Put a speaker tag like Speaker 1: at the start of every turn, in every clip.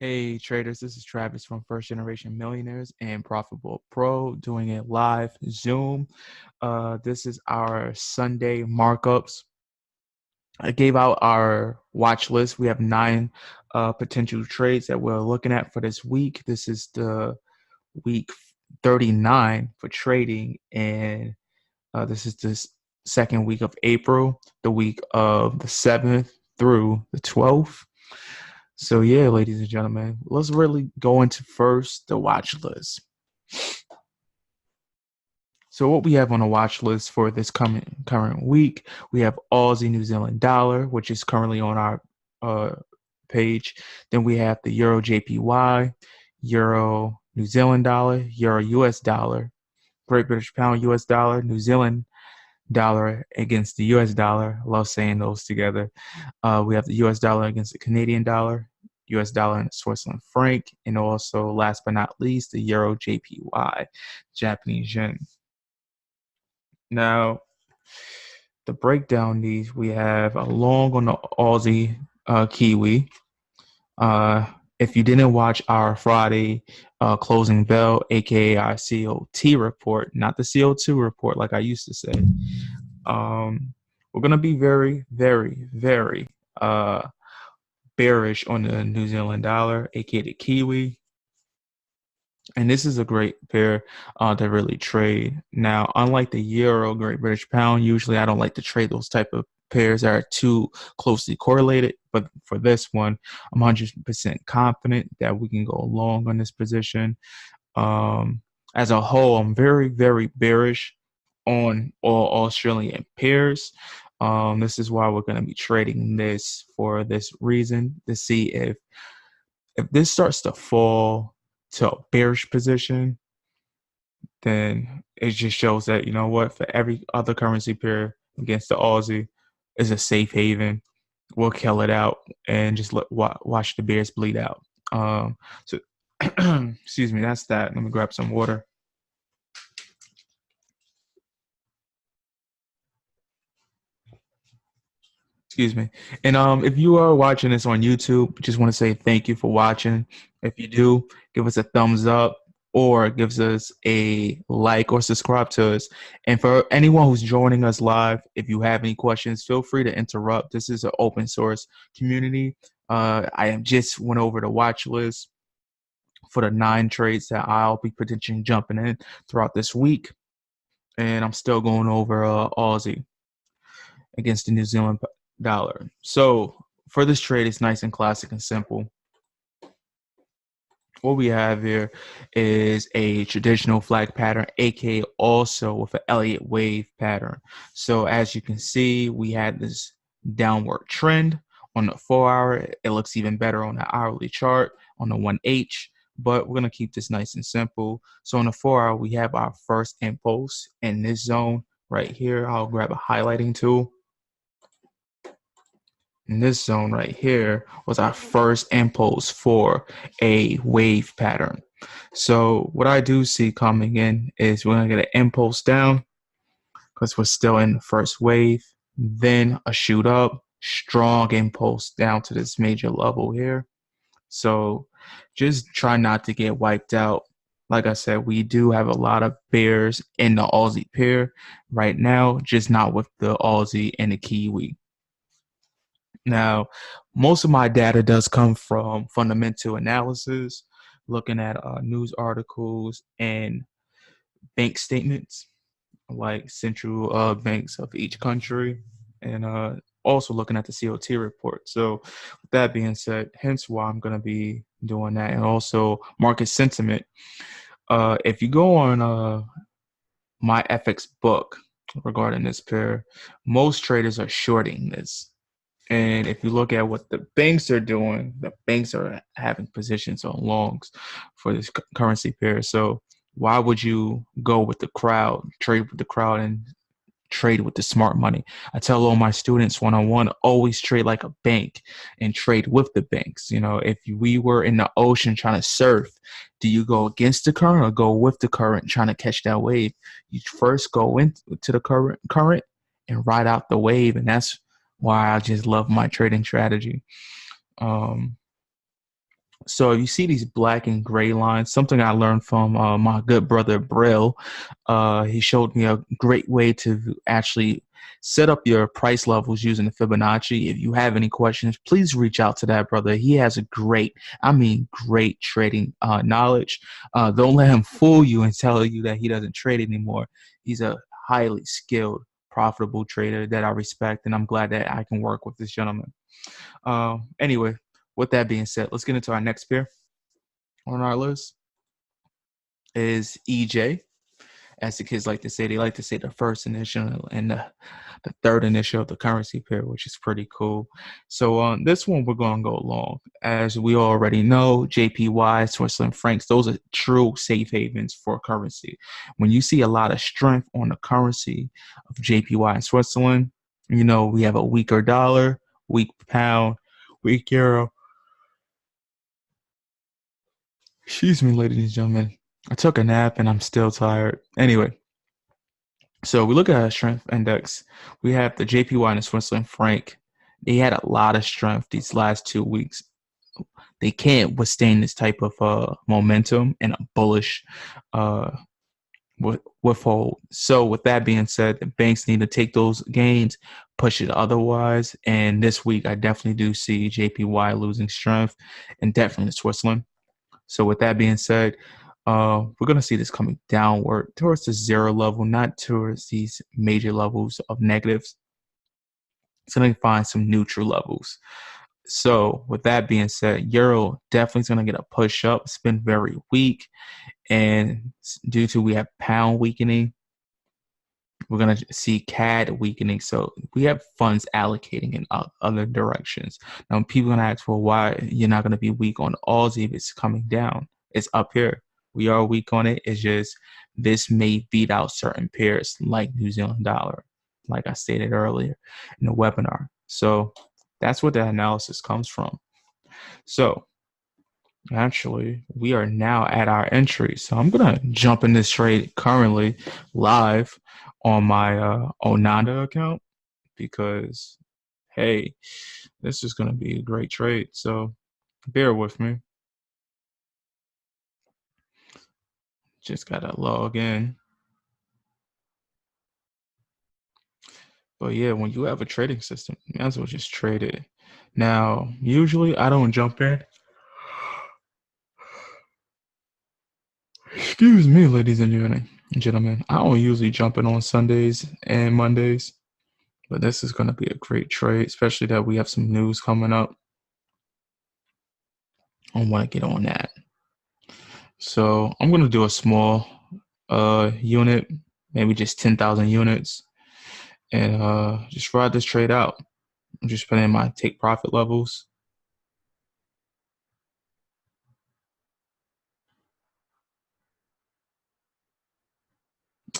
Speaker 1: Hey traders, this is Travis from First Generation Millionaires and Profitable Pro doing it live Zoom. This is our Sunday markups. I gave out our watch list. We have 9 potential trades that we're looking at for this week. This is the week 39 for trading, and this is the second week of April, the week of the 7th through the 12th. So yeah, ladies and gentlemen, let's really go into first the watch list. So what we have on the watch list for this current week, we have Aussie New Zealand dollar, which is currently on our page. Then we have the Euro JPY, Euro New Zealand dollar, Euro US dollar, Great British Pound US dollar, New Zealand dollar against the US dollar. I love saying those together. We have the US dollar against the Canadian dollar, US dollar and the Switzerland franc, and also last but not least, the Euro JPY, Japanese yen. Now, to break down these, we have a long on the Aussie Kiwi. If you didn't watch our Friday closing bell, aka our COT report, not the CO2 report like I used to say, we're gonna be very, very, very bearish on the New Zealand dollar, aka the Kiwi. And this is a great pair to really trade. Now, unlike the Euro, Great British Pound, usually I don't like to trade those type of pairs that are too closely correlated. But for this one, I'm 100% confident that we can go long on this position. As a whole, I'm very, very bearish on all Australian pairs. This is why we're going to be trading this for this reason, to see if this starts to fall to a bearish position, then it just shows that, you know what, for every other currency pair against the Aussie is a safe haven. We'll kill it out and just watch the bears bleed out. So excuse me, that's that. Let me grab some water. Excuse me. And if you are watching this on YouTube, just want to say thank you for watching. If you do, give us a thumbs up or gives us a like or subscribe to us. And for anyone who's joining us live, if you have any questions, feel free to interrupt. This is an open source community. I just went over the watch list for the 9 trades that I'll be potentially jumping in throughout this week. And I'm still going over Aussie against the New Zealand dollar. So for this trade, it's nice and classic and simple. What we have here is a traditional flag pattern, aka also with an Elliott wave pattern. So as you can see, we had this downward trend on the 4-hour. It looks even better on the hourly chart on the 1H, but we're going to keep this nice and simple. So on the 4-hour, we have our first impulse in this zone right here. I'll grab a highlighting tool. In this zone right here was our first impulse for a wave pattern. So what I do see coming in is we're going to get an impulse down because we're still in the first wave, then a shoot up, strong impulse down to this major level here. So just try not to get wiped out. Like I said, we do have a lot of bears in the Aussie pair right now, just not with the Aussie and the Kiwi. Now, most of my data does come from fundamental analysis, looking at news articles and bank statements, like central banks of each country, and also looking at the COT report. So with that being said, hence why I'm going to be doing that, and also market sentiment. If you go on my FX book regarding this pair, most traders are shorting this. And if you look at what the banks are doing, the banks are having positions on longs for this currency pair. So why would you go with the crowd, trade with the crowd, and trade with the smart money? I tell all my students one-on-one, always trade like a bank and trade with the banks. You know, if we were in the ocean trying to surf, do you go against the current or go with the current trying to catch that wave? You first go into the current and ride out the wave, and that's why I just love my trading strategy. So you see these black and gray lines, something I learned from my good brother Brill. He showed me a great way to actually set up your price levels using the Fibonacci. If you have any questions, please reach out to that brother. He has a great, I mean, great trading knowledge. Don't let him fool you and tell you that he doesn't trade anymore. He's a highly skilled, profitable trader that I respect, and I'm glad that I can work with this gentleman. Anyway, with that being said, let's get into our next pair on our list is EJ. As the kids like to say, they like to say the first initial and the third initial of the currency pair, which is pretty cool. So on this one, we're going to go long. As we already know, JPY, Switzerland francs, those are true safe havens for currency. When you see a lot of strength on the currency of JPY and Switzerland, you know, we have a weaker dollar, weak pound, weak euro. Excuse me, ladies and gentlemen. I took a nap and I'm still tired. Anyway, so we look at our strength index. We have the JPY and the Switzerland franc. They had a lot of strength these last 2 weeks. They can't withstand this type of momentum and a bullish uh, withhold. So with that being said, the banks need to take those gains, push it otherwise. And this week, I definitely do see JPY losing strength and definitely Switzerland. So with that being said, we're going to see this coming downward towards the zero level, not towards these major levels of negatives. It's going to find some neutral levels. So with that being said, Euro definitely is going to get a push up. It's been very weak. And due to we have pound weakening, we're going to see CAD weakening. So we have funds allocating in other directions. Now, people are going to ask, well, why you're not going to be weak on Aussie if it's coming down? It's up here. We are weak on it. It's just this may beat out certain pairs like New Zealand dollar, like I stated earlier in the webinar. So that's what the analysis comes from. So actually, we are now at our entry. So I'm going to jump in this trade currently live on my Onanda account because, hey, this is going to be a great trade. So bear with me. Just got to log in. But yeah, when you have a trading system, you might as well just trade it. Now, usually I don't jump in. Excuse me, ladies and gentlemen. I don't usually jump in on Sundays and Mondays. But this is going to be a great trade, especially that we have some news coming up. I want to get on that. So I'm going to do a small unit, maybe just 10,000 units, and just ride this trade out. I'm just putting in my take profit levels.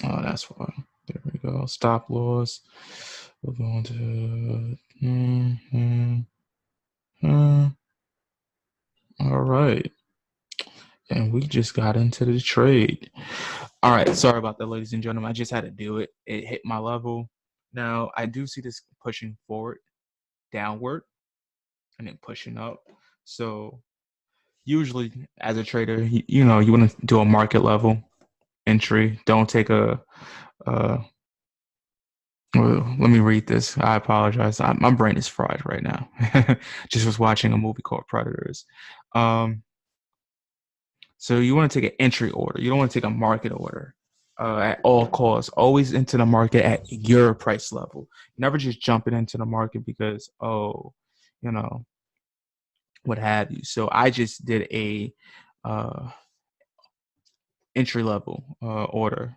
Speaker 1: Oh, that's why. There we go. Stop loss. We're going to. All right. And we just got into the trade. All right. Sorry about that, ladies and gentlemen. I just had to do it. It hit my level. Now, I do see this pushing forward, downward, and then pushing up. So usually as a trader, you know, you want to do a market level entry. Don't take a well, let me read this. I apologize. My brain is fried right now. Just was watching a movie called Predators. So you want to take an entry order. You don't want to take a market order at all costs. Always into the market at your price level. Never just jumping into the market because, oh, you know, what have you. So I just did a entry level order,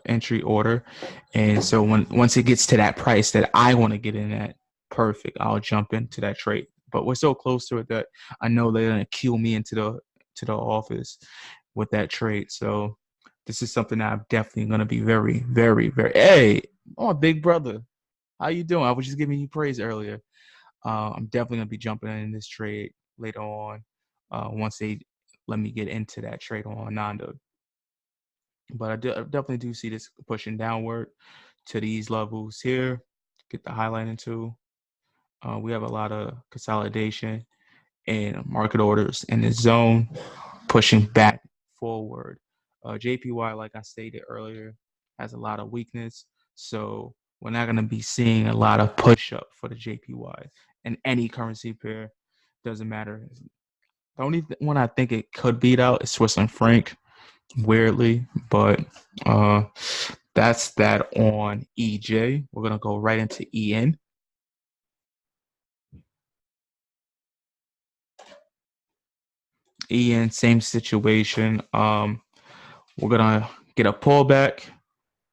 Speaker 1: entry order. And so once it gets to that price that I want to get in at, perfect, I'll jump into that trade. But we're so close to it that I know they're gonna cue me into the office with that trade. So this is something that I'm definitely gonna be very, very, very. Hey, oh, big brother, how you doing? I was just giving you praise earlier. I'm definitely gonna be jumping in this trade later on once they let me get into that trade on Nando. But I definitely do see this pushing downward to these levels here. Get the highlight into. We have a lot of consolidation and market orders in the zone, pushing back forward. JPY, like I stated earlier, has a lot of weakness, so we're not going to be seeing a lot of push up for the JPY in any currency pair. Doesn't matter. The only one I think it could beat out is Swiss and franc, weirdly, but that's that on EJ. We're gonna go right into EN. EN, same situation. We're gonna get a pullback,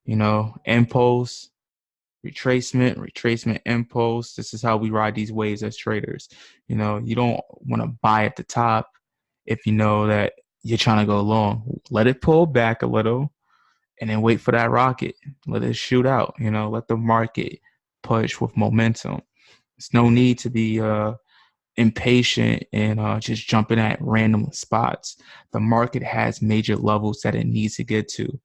Speaker 1: impulse, retracement, impulse. This is how we ride these waves as traders. You don't want to buy at the top if you know that you're trying to go long. Let it pull back a little and then wait for that rocket. Let it shoot out, let the market push with momentum. There's no need to be impatient and just jumping at random spots. The market has major levels that it needs to get to,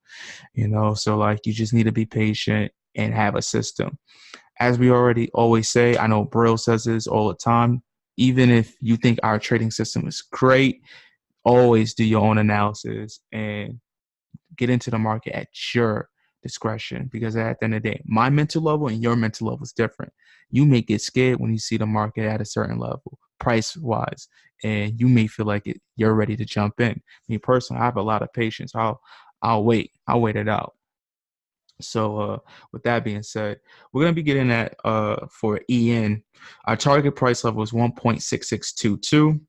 Speaker 1: so like you just need to be patient and have a system. As we already always say, I know Brill says this all the time, even if you think our trading system is great, always do your own analysis and get into the market at your discretion, because at the end of the day, my mental level and your mental level is different. You may get scared when you see the market at a certain level, price wise, and you may feel like you're ready to jump in. Me personally, I have a lot of patience. I'll wait it out. So with that being said, we're going to be getting at for EN, our target price level is 1.6622.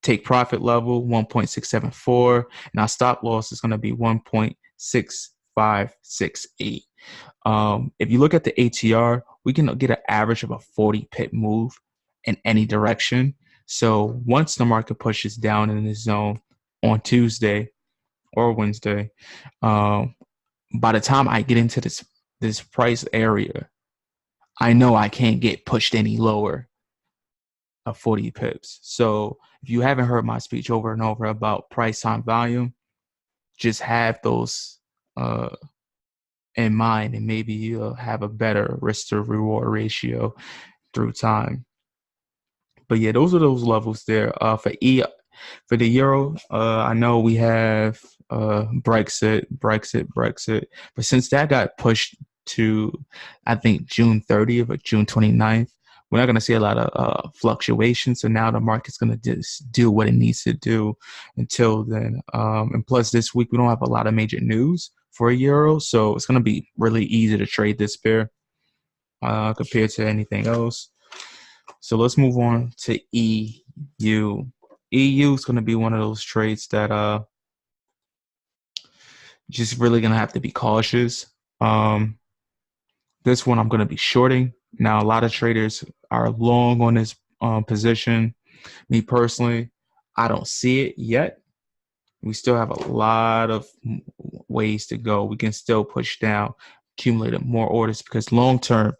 Speaker 1: Take profit level 1.674, and our stop loss is going to be 1.6568. If you look at the ATR, we can get an average of a 40 pip move in any direction. So once the market pushes down in the zone on Tuesday or Wednesday, by the time I get into this price area, I know I can't get pushed any lower of 40 pips. So if you haven't heard my speech over and over about price time volume, just have those in mind, and maybe you'll have a better risk to reward ratio through time. But yeah, those are those levels there. For the euro, I know we have Brexit, but since that got pushed to, I think, June 30th or June 29th, we're not going to see a lot of fluctuations. So now the market's going to just do what it needs to do until then. And plus, this week we don't have a lot of major news for a euro, so it's going to be really easy to trade this pair compared to anything else. So let's move on to EU. EU is going to be one of those trades that just really going to have to be cautious. This one I'm going to be shorting. Now, a lot of traders are long on this position. Me personally, I don't see it yet. We still have a lot of ways to go. We can still push down, accumulate more orders, because long term,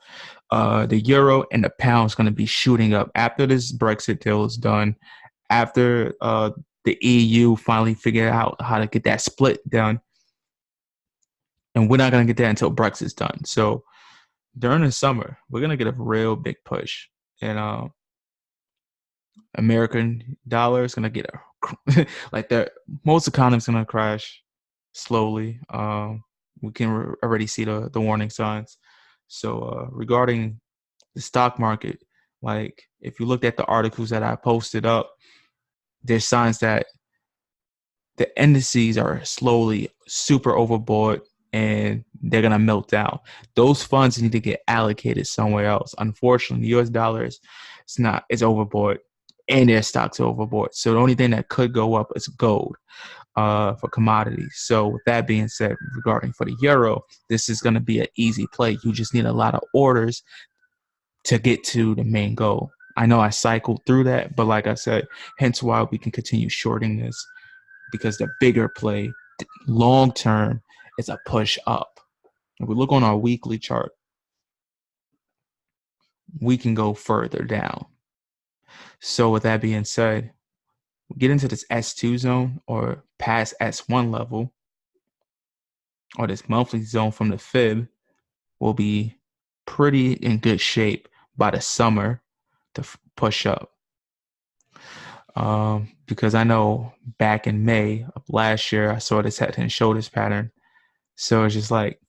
Speaker 1: the euro and the pound is going to be shooting up after this Brexit deal is done. After the EU finally figure out how to get that split done, and we're not going to get that until Brexit's done. So during the summer, we're going to get a real big push, and American dollar is going to get like that. Most economies going to crash slowly. We can already see the warning signs. So regarding the stock market, like if you looked at the articles that I posted up, there's signs that the indices are slowly super overbought and they're going to melt down. Those funds need to get allocated somewhere else. Unfortunately, the US dollar it's overbought and their stocks are overbought. So the only thing that could go up is gold for commodities. So with that being said, regarding for the euro, this is going to be an easy play. You just need a lot of orders to get to the main goal. I know I cycled through that, but like I said, hence why we can continue shorting this, because the bigger play long term is a push up. If we look on our weekly chart, we can go further down. So with that being said, we get into this S2 zone or past S1 level, or this monthly zone from the fib, will be pretty in good shape by the summer to push up. because I know back in May of last year, I saw this head and shoulders pattern. So it's just like,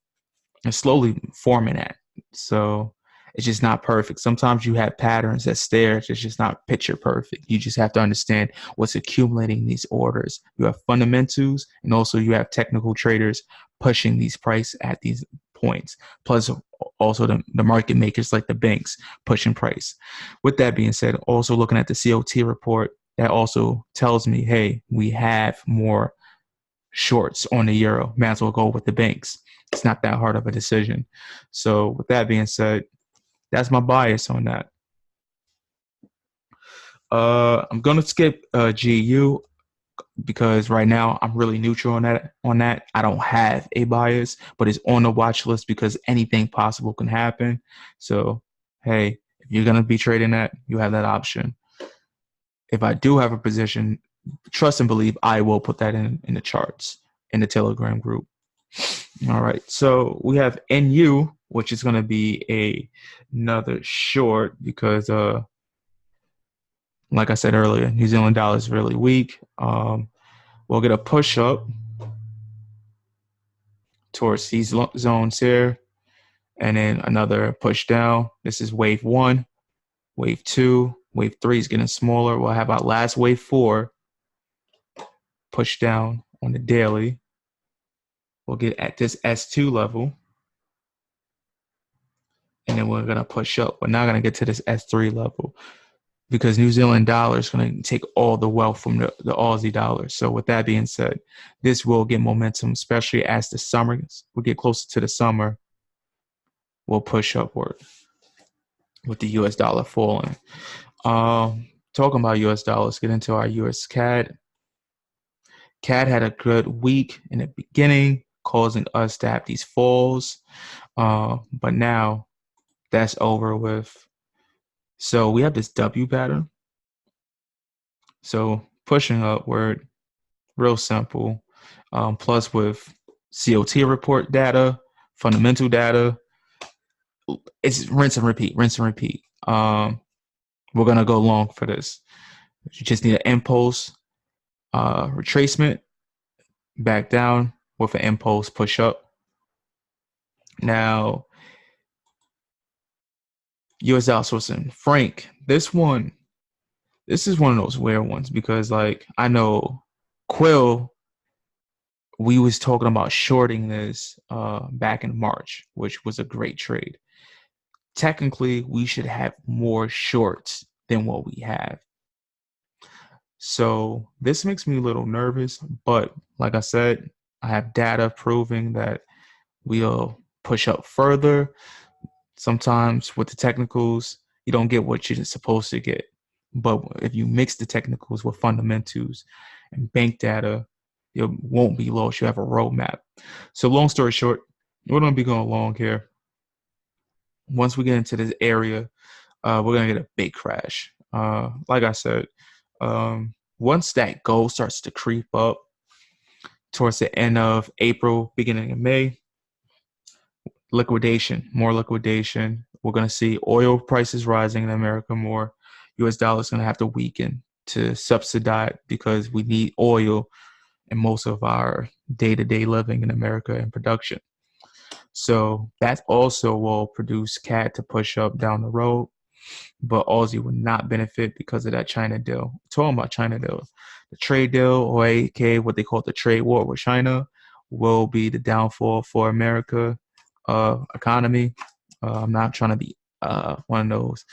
Speaker 1: it's slowly forming that. So it's just not perfect. Sometimes you have patterns that stare, it's just not picture perfect. You just have to understand what's accumulating these orders. You have fundamentals, and also you have technical traders pushing these price at these points. Plus also the market makers like the banks pushing price. With that being said, also looking at the COT report, that also tells me, hey, we have more shorts on the euro. Might as well go with the banks. It's not that hard of a decision. So with that being said, that's my bias on that. I'm gonna skip GU because right now I'm really neutral on that. I don't have a bias, but it's on the watch list because anything possible can happen. So hey, if you're gonna be trading that, you have that option. If I do have a position, trust and believe I will put that in the charts in the Telegram group. All right, so we have NU, which is going to be another short because, like I said earlier, New Zealand dollar is really weak. We'll get a push up towards these zones here, and then another push down. This is wave 1, wave 2, wave 3 is getting smaller. We'll have our last wave 4 push down on the daily. We'll get at this S2 level, and then we're going to push up. We're not going to get to this S3 level because New Zealand dollar is going to take all the wealth from the Aussie dollar. So with that being said, this will get momentum, especially as the summer, we get closer to the summer, we'll push upward with the US dollar falling. Talking about US dollars, let's get into our US CAD. CAD had a good week in the beginning, causing us to have these falls. But now that's over with. So we have this W pattern. So pushing upward, real simple. Plus with COT report data, fundamental data, it's rinse and repeat, rinse and repeat. We're gonna go long for this. You just need an impulse, retracement, back down with an impulse push up. Now, US dollar sourcing franc. This is one of those weird ones because, like, I know Quill, we was talking about shorting this back in March, which was a great trade. Technically, we should have more shorts than what we have. So this makes me a little nervous, but like I said, I have data proving that we'll push up further. Sometimes with the technicals, you don't get what you're supposed to get. But if you mix the technicals with fundamentals and bank data, you won't be lost. You have a roadmap. So long story short, we're going to be going long here. Once we get into this area, we're going to get a big crash. Like I said, once that gold starts to creep up towards the end of April, beginning of May, liquidation, more liquidation. We're going to see oil prices rising in America more. US dollar is going to have to weaken to subsidize because we need oil in most of our day-to-day living in America and production. So that also will produce CAD to push up down the road, but Aussie will not benefit because of that China deal. Talking about China deal, the trade deal, or aka what they call the trade war with China, will be the downfall for America economy. I'm not trying to be one of those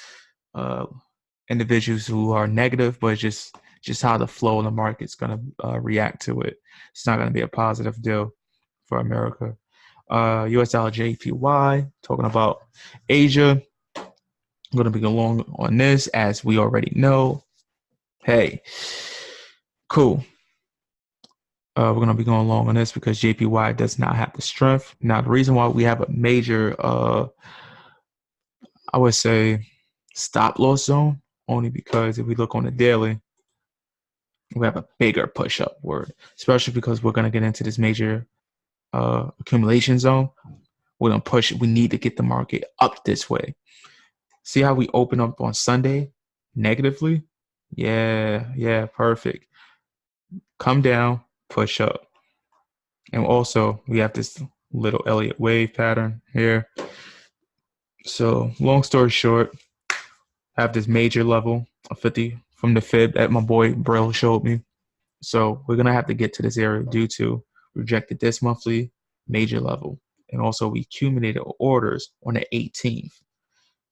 Speaker 1: individuals who are negative, but just how the flow of the market's going to react to it. It's not going to be a positive deal for America. US dollar JPY, talking about Asia. I'm going to be along on this, as we already know. Hey, cool. We're going to be going along on this because JPY does not have the strength. Now, the reason why we have a major, I would say, stop loss zone, only because if we look on the daily, we have a bigger push upward, especially because we're going to get into this major accumulation zone. We're going to push. We need to get the market up this way. See how we open up on Sunday negatively? Yeah, perfect. Come down, push up. And also we have this little Elliott wave pattern here. So long story short, I have this major level of 50 from the fib that my boy Brill showed me. So we're gonna have to get to this area due to rejected this monthly major level. And also we accumulated orders on the 18th,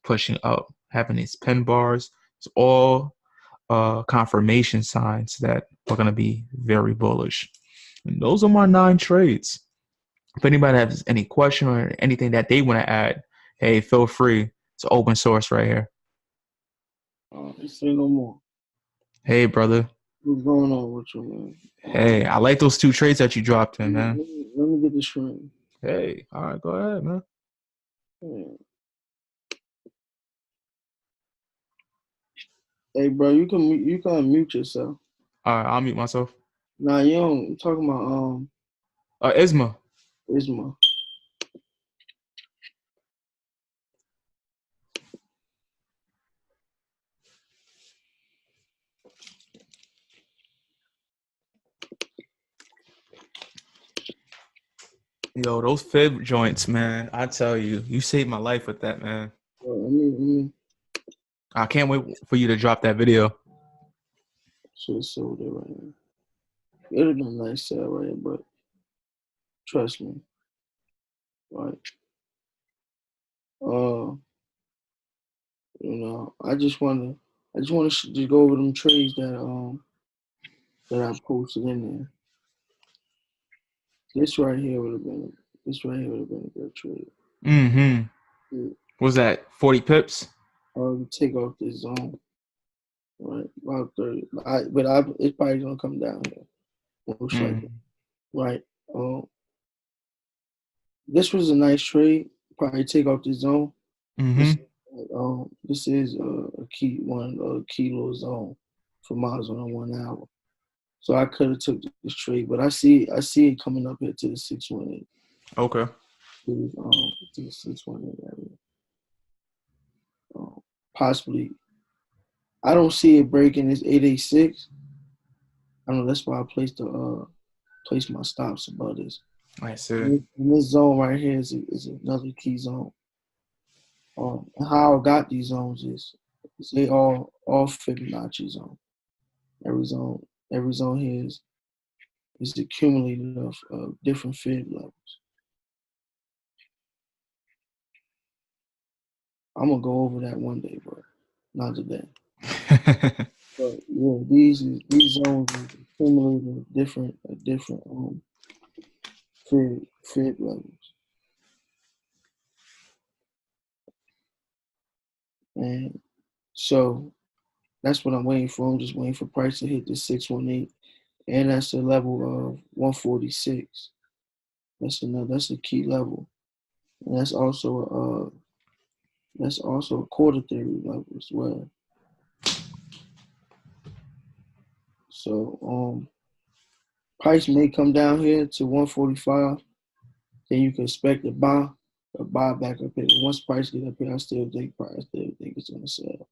Speaker 1: pushing up, having these pin bars. It's all confirmation signs that we're gonna be very bullish. And those are my 9 trades. If anybody has any question or anything that they want to add, hey, feel free. It's open source right here.
Speaker 2: Say no more.
Speaker 1: Hey, brother.
Speaker 2: What's going on with you, man?
Speaker 1: Hey, I like those 2 trades that you dropped in, man.
Speaker 2: Let me get the screen.
Speaker 1: Hey, all right, go ahead, man.
Speaker 2: Yeah. Hey, bro, you can unmute yourself.
Speaker 1: All right, I'll mute myself.
Speaker 2: Nah, you don't. I'm talking about
Speaker 1: Isma.
Speaker 2: Isma.
Speaker 1: Yo, those fib joints, man. I tell you, you saved my life with that, man. I can't wait for you to drop that video.
Speaker 2: Should have sold it right now. It would have been a nice sale right here, but trust me. Right. You know, I just wanna just go over them trades that I posted in there. This right here would have been a good trade.
Speaker 1: Mm-hmm.
Speaker 2: Yeah.
Speaker 1: Was that 40 pips?
Speaker 2: Take off this zone, right? About 30. It's probably gonna come down here, most likely, right? This was a nice trade. Probably take off this zone. This is a key little zone for miles on 1 hour. So I could have took this trade, but I see it coming up here to the 618.
Speaker 1: Okay.
Speaker 2: To the 618 area. Possibly, I don't see it breaking this 886. I know that's why I placed my stops above this.
Speaker 1: I see.
Speaker 2: And this zone right here is another key zone. And how I got these zones is they all Fibonacci zone. Every zone here is the cumulative of different fib levels. I'm gonna go over that one day, but not today. But yeah, these zones are cumulative different fib levels. And so that's what I'm waiting for. I'm just waiting for price to hit the 618, and that's the level of 146. That's a key level, and that's also a quarter theory level as well. So price may come down here to 145. Then you can expect a buy back up here. Once price get up here, I still think it's gonna sell.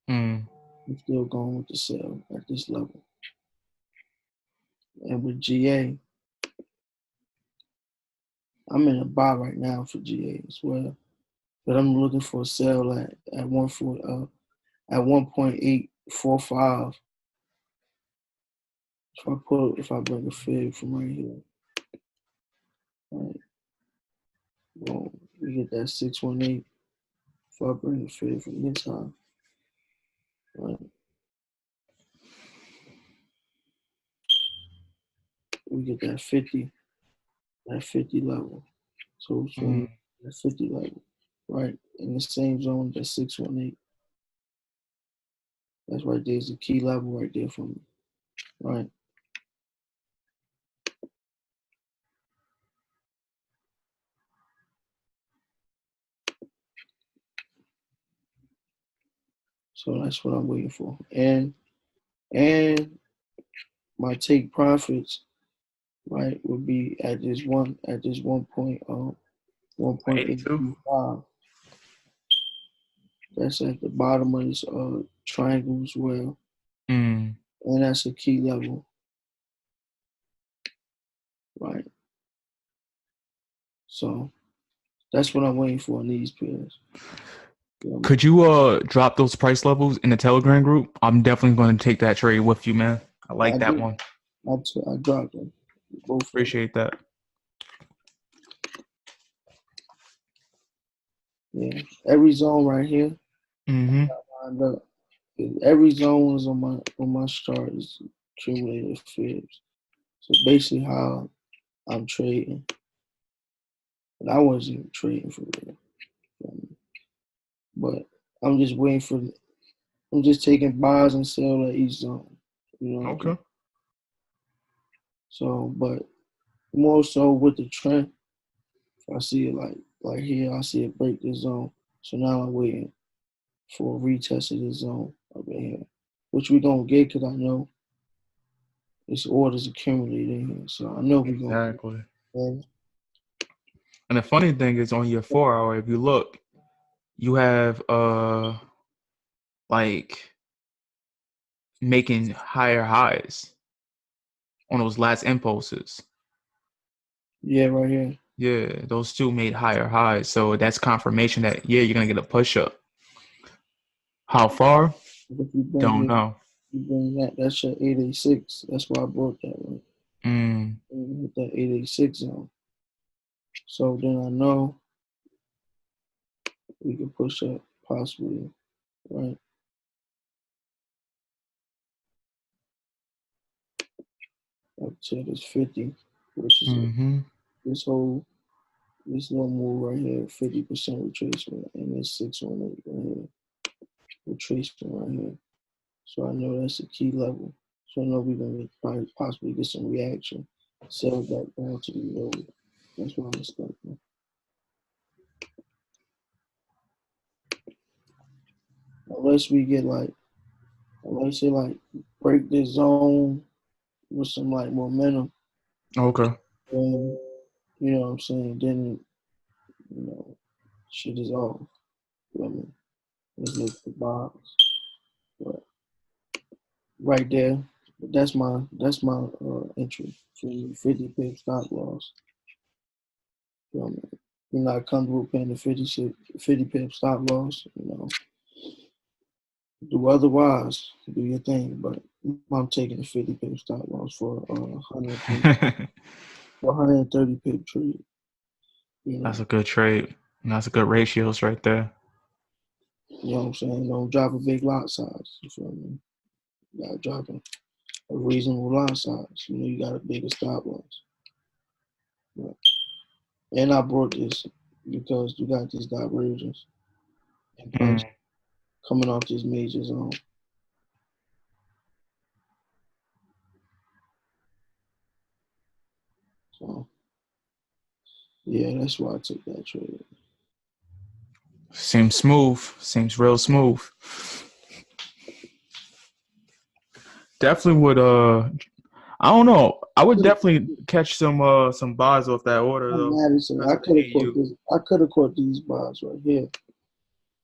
Speaker 2: I'm still going with the sell at this level. And with GA, I'm in a buy right now for GA as well. But I'm looking for a sell at 1.845. If I bring a fib from right here. Right. Well, we get that 618. If I bring a fib from this high. Right. We get that 50 level. So it's from that 50 level, right? In the same zone that 618. That's right there's the key level right there for me, right? So that's what I'm waiting for. And my take profits, right, would be at this 1.825. That's at the bottom of this triangle as well.
Speaker 1: Mm.
Speaker 2: and that's a key level, right? So that's what I'm waiting for in these pairs.
Speaker 1: Could you drop those price levels in the Telegram group? I'm definitely going to take that trade with you, man. I
Speaker 2: I
Speaker 1: like that
Speaker 2: did.
Speaker 1: one.
Speaker 2: I dropped them, both of them.
Speaker 1: Appreciate that.
Speaker 2: Yeah, every zone right here
Speaker 1: Mm-hmm.
Speaker 2: lined up. Every zone is on my chart is accumulated fibs. So basically, how I'm trading, and I wasn't trading for real, but I'm just waiting for. I'm just taking buys and sell at each zone. You know what I'm saying?
Speaker 1: Okay.
Speaker 2: So, but more so with the trend, if I see it like here, I see it break this zone. So now I'm waiting for a retest of this zone up in here, which we gonna get because I know it's orders accumulated in here. So I know we gonna get
Speaker 1: Exactly.
Speaker 2: it.
Speaker 1: And the funny thing is, on your 4 hour, if you look, you have like making higher highs on those last impulses.
Speaker 2: Yeah, right here.
Speaker 1: Yeah, those two made higher highs. So that's confirmation that yeah, you're gonna get a push up. How far?
Speaker 2: If you bring
Speaker 1: Don't
Speaker 2: it,
Speaker 1: know.
Speaker 2: you bring that. That's your 886. That's why I brought that one.
Speaker 1: Mm.
Speaker 2: Hit that 886 zone. So then I know we can push up possibly right up to this 50, which is
Speaker 1: Mm-hmm.
Speaker 2: this whole this little move right here, 50% retracement, and this 618 right here, retracement right here. So I know that's a key level. So I know we're gonna probably possibly get some reaction, sell back down to the low. That's what I'm expecting. Unless we get unless they break this zone with some momentum,
Speaker 1: Okay.
Speaker 2: then you know what I'm saying. Then shit is off. You know what I mean? Let's look at the box. But right there, that's my entry for 50 pip stop loss. You know what I mean? You're not comfortable paying the 50 pip stop loss. Do otherwise, do your thing. But I'm taking a 50 pip stop loss for 100 pip, for 130 pip trade. You
Speaker 1: That's
Speaker 2: know,
Speaker 1: a good trade. And that's a good ratios right there.
Speaker 2: you know what I'm saying? Don't drop a big lot size. You feel me? You gotta drop a reasonable lot size. You got a bigger stop loss. Right. And I brought this because you got this divergence in price
Speaker 1: Mm.
Speaker 2: coming off this major zone. So yeah, that's why I took that trade.
Speaker 1: Seems smooth. Seems real smooth. Definitely would I don't know. I would definitely catch some buys off that order
Speaker 2: I'm
Speaker 1: though.
Speaker 2: mad as hell.
Speaker 1: Because
Speaker 2: I
Speaker 1: of the
Speaker 2: could have caught
Speaker 1: AU.
Speaker 2: this. I could have caught these bars right here,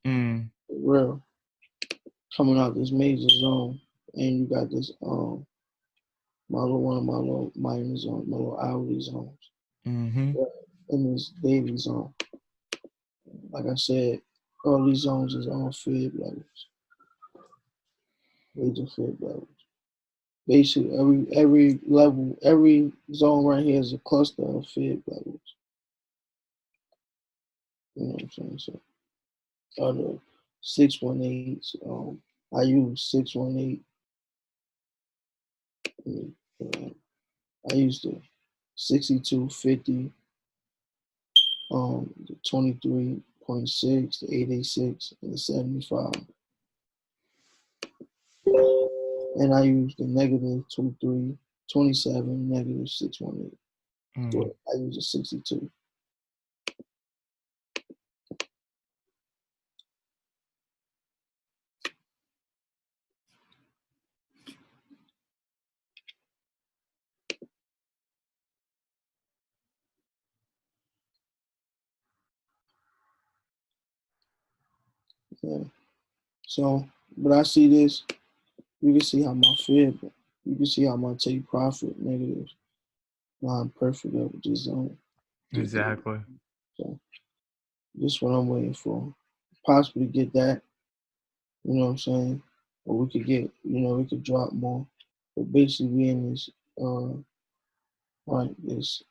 Speaker 1: Mm.
Speaker 2: for real, coming out this major zone, and you got this my little one of my little minor zone, my little hourly zones,
Speaker 1: Mm-hmm.
Speaker 2: in this daily zone. Like I said, all these zones is on fib levels, major fib levels. Basically, every level, every zone right here is a cluster of fib levels. You know what I'm saying? So other 618, I use 618. I used the 6250, the 23.6, the 886, and the 75. And I used the negative 23, 27, negative 618.
Speaker 1: Mm.
Speaker 2: But I use a 62. Yeah. So, but I see this. You can see how my fib, you can see how my take profit negative line perfect up with this zone.
Speaker 1: Exactly.
Speaker 2: So this is what I'm waiting for. Possibly get that, you know what I'm saying? Or we could get, we could drop more. But basically we in this this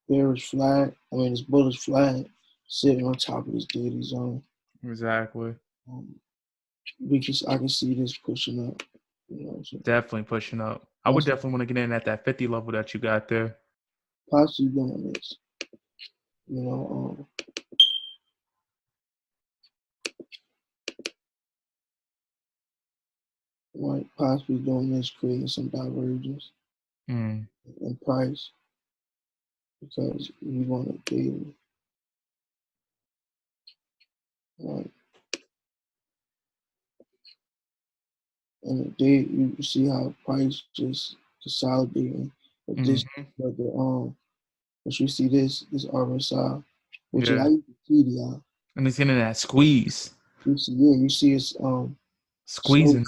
Speaker 2: bearish flag, this bullish flag sitting on top of this daily zone.
Speaker 1: Exactly.
Speaker 2: I can see this pushing up. You know what I'm saying?
Speaker 1: Definitely pushing up. I would definitely want to get in at that 50 level that you got there.
Speaker 2: Possibly doing this. You know, like possibly doing this, creating some divergence in price because we want a daily. Right. And the day you see how price just consolidating, but but you see this RSI, which is I use the TDI.
Speaker 1: And it's getting that squeeze.
Speaker 2: You see it's
Speaker 1: Squeezing.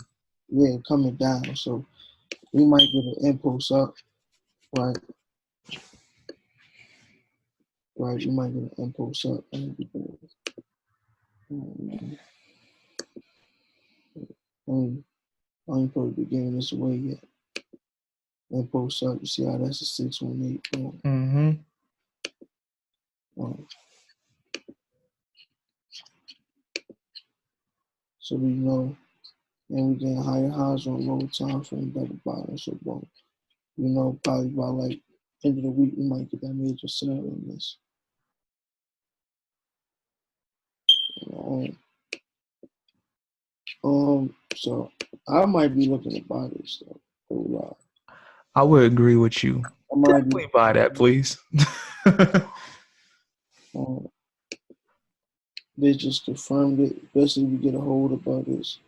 Speaker 2: Coming down. So we might get an impulse up, right? Right, you might get an impulse up. I ain't probably be giving this away yet. Impulse up, you see how that's a 618. So we know, and we get higher highs on lower time frame double bottom. So boom, probably by like end of the week we might get that major sell in this. So I might be looking to buy this stuff.
Speaker 1: I would agree with you. Definitely buy that, please.
Speaker 2: They just confirmed it. Especially if we get a hold about this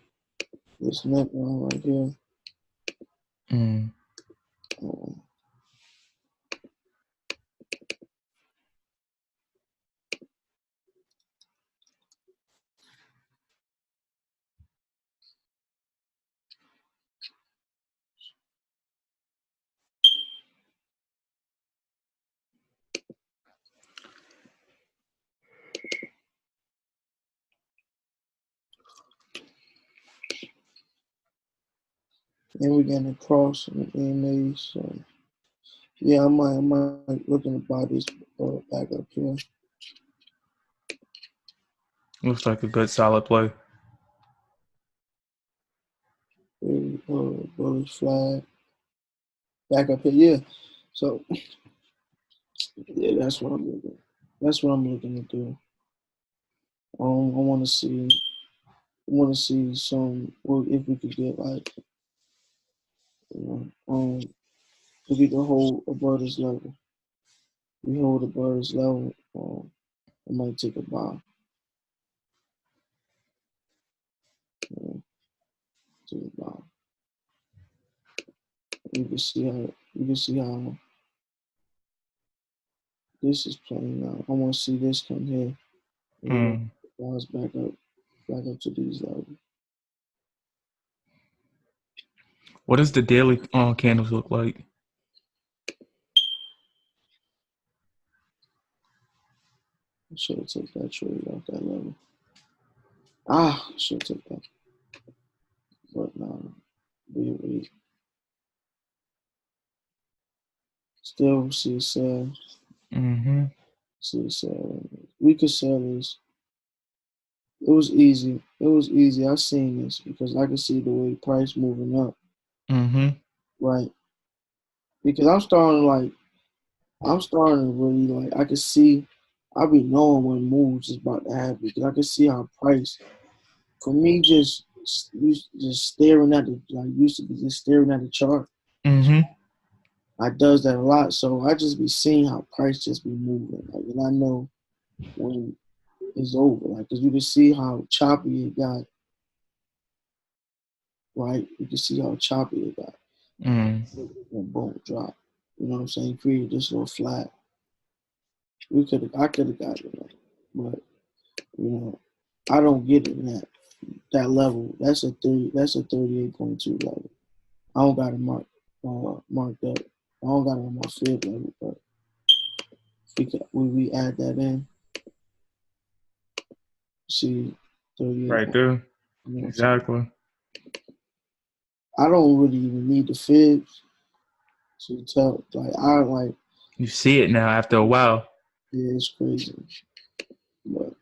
Speaker 2: neck line right here. And we're getting across in the EMAs. So yeah, I might looking to buy this back up here.
Speaker 1: Looks like a good solid play.
Speaker 2: Bullish flag. Back up here, yeah. So yeah, that's what I'm looking. That's what I'm looking to do. I want to see. Some. Well, if we could get like, if we can hold above this level. We hold above this level. I might take a buy. Take a buy. You can see how this is playing out. I want to see this come here. Bounce back up to these levels.
Speaker 1: What does the daily candles look like?
Speaker 2: I should have took that trade off that level. Should have took that. But no, we still see a sell. See a sell. We could sell this. It was easy. I seen this because I could see the way price moving up. Right. Because I'm starting to really like, I could see, I be knowing when moves is about to happen because I could see how price, for me, just staring at used to be just staring at the chart. I does that a lot, so I just be seeing how price just be moving, and I know when it's over, because you can see how choppy it got, right? You can see how choppy it got, and boom, drop. You know what I'm saying? Created this little flat. I could have got it, but I don't get it in that. that level. That's a 30. That's a 38.2 level. I don't got it marked up. I don't got it on my fib level, but when we add that in, see 38.
Speaker 1: Right there.
Speaker 2: You know,
Speaker 1: Exactly.
Speaker 2: I don't really even need the fibs to tell. Like I like,
Speaker 1: You see it now after a while.
Speaker 2: yeah, it's crazy. But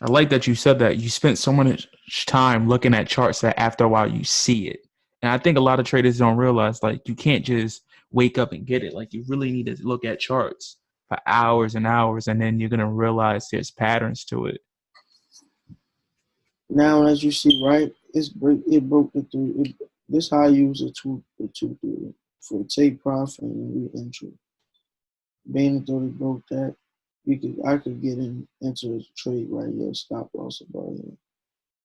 Speaker 1: I like that you said that. You spent so much time looking at charts that after a while you see it. And I think a lot of traders don't realize like you can't just wake up and get it. Like you really need to look at charts for hours and hours, and then you're gonna realize there's patterns to it.
Speaker 2: now, as you see, right, it broke the three. This how I use the two theory for take profit and re-entry. Being that it broke that, I could get into the trade right here, stop loss about here.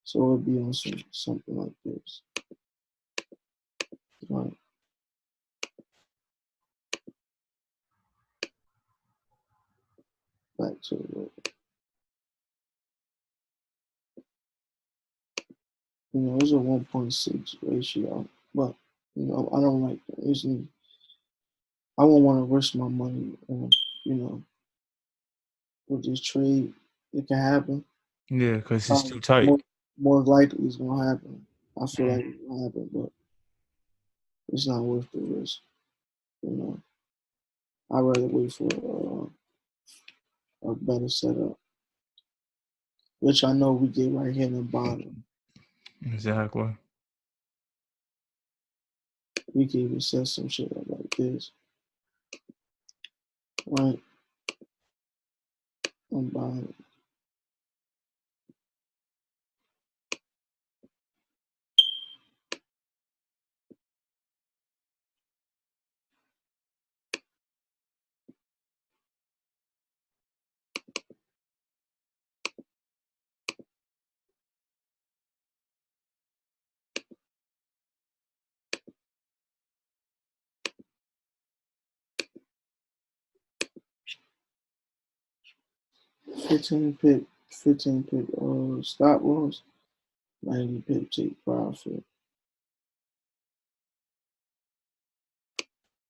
Speaker 2: So it'd be on something like this. Right. Back to the, it's a 1.6 ratio, but I don't like that. I won't want to risk my money on, you know, with this trade. It can happen.
Speaker 1: Yeah, because it's too
Speaker 2: Probably
Speaker 1: tight.
Speaker 2: more likely it's gonna happen. I feel
Speaker 1: Mm.
Speaker 2: like it's gonna happen, but it's not worth the risk. You know, I'd rather wait for a better setup, which I know we get right here in the bottom.
Speaker 1: Exactly.
Speaker 2: We can even set some shit up like this, right? On bottom. 15 pip stop loss, 90 pip take profit.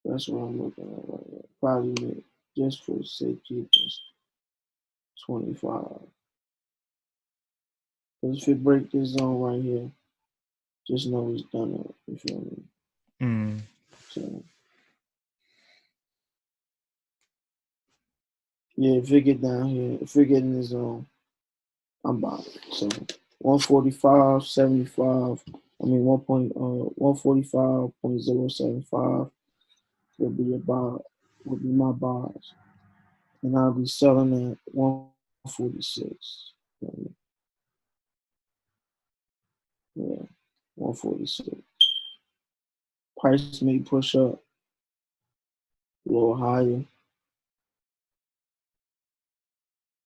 Speaker 2: That's what I'm looking at right now. Probably make, just for safety, 25. Because if it break this zone right here, just know it's done up. You feel me?
Speaker 1: Mm.
Speaker 2: So yeah, if it get down here, if it get in the zone, I'm buying. So 145.75. I mean 145.075 will be a buy. Would be my buys, and I'll be selling at 146. Yeah, 146. Price may push up a little higher,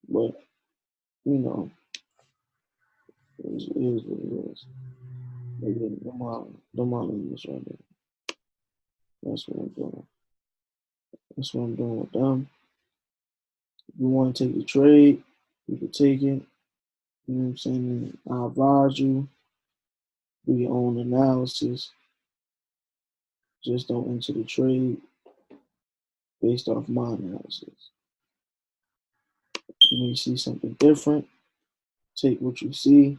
Speaker 2: but you know, it is what it is. Maybe the modeling is right there. That's what I'm doing. That's what I'm doing with them. If you want to take the trade, you can take it. You know what I'm saying? I advise you do your own analysis. Just don't enter the trade based off my analysis. You may see something different. Take what you see.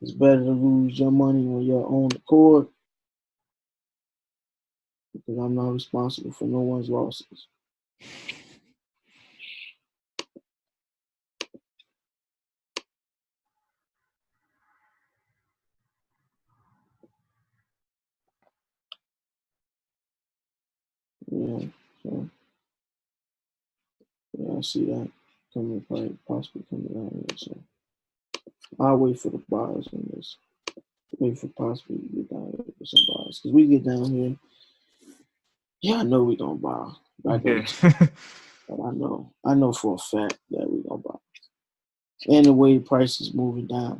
Speaker 2: It's better to lose your money on your own accord because I'm not responsible for no one's losses. Yeah, so yeah, I see that coming, probably possibly coming down here. So I'll wait for the buyers on this. Wait for possibly to get down here with some buyers because we get down here. Yeah, I know we gonna buy. I gotta
Speaker 1: Yeah.
Speaker 2: tell you, but I know for a fact that we gonna buy. And the way the price is moving down,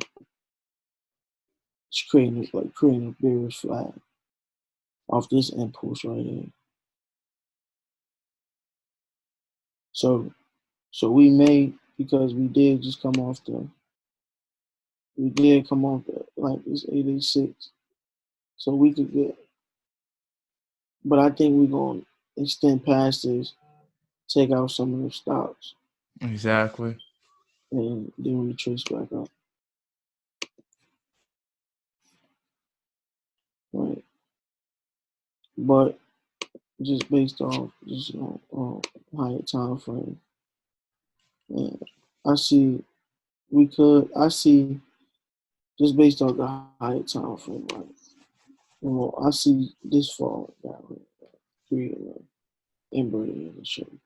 Speaker 2: it's creating a bearish flag off this impulse right here. So we may, because we did just come off We did come off that like this 886, so we could get. But I think we're gonna extend past this, take out some of the stocks,
Speaker 1: Exactly.
Speaker 2: and then retrace back up. Right, but just based off just higher time frame, and I see we could. I see just based off the higher time frame, right? I see this fall down, creating an inverted in the shape.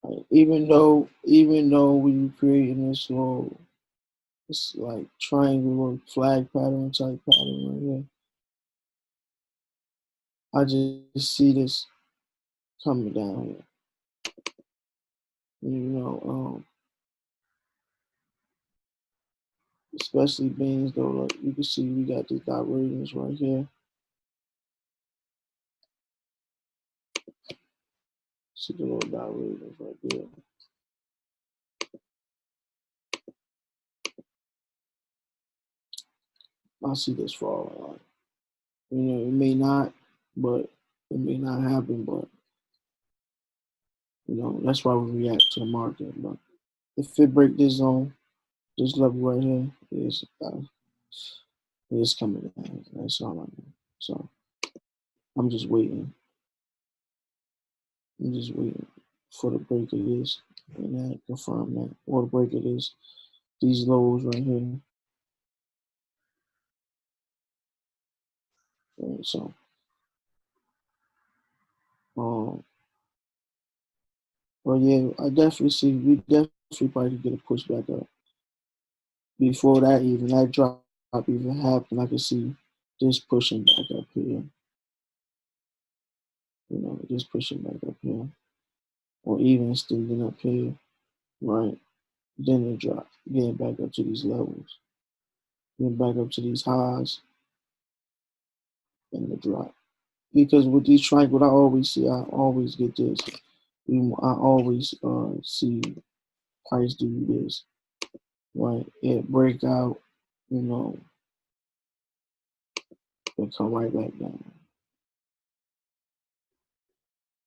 Speaker 2: Like, even though we creating this little, it's like triangular flag pattern type pattern right here. I just see this coming down here. Especially beans though. Like you can see, we got this divergence right here. See the little divergence right there. I see this falling. Like, it may not, but it may not happen. But that's why we react to the market. But if it break this zone, this level right here is coming down. That's all I know. So I'm just waiting. I'm just waiting for the break of this and that confirm that. Or the break of this, these lows right here. And so but yeah, I definitely see we definitely probably could get a push back up. Before that drop even happened, I could see this pushing back up here. Just pushing back up here. Or even extending up here, right? Then it drop, getting back up to these levels. Getting back up to these highs and the drop. Because with these triangles, what I always see, I always get this. I always see price do this, right? It break out, you know, and come right back down.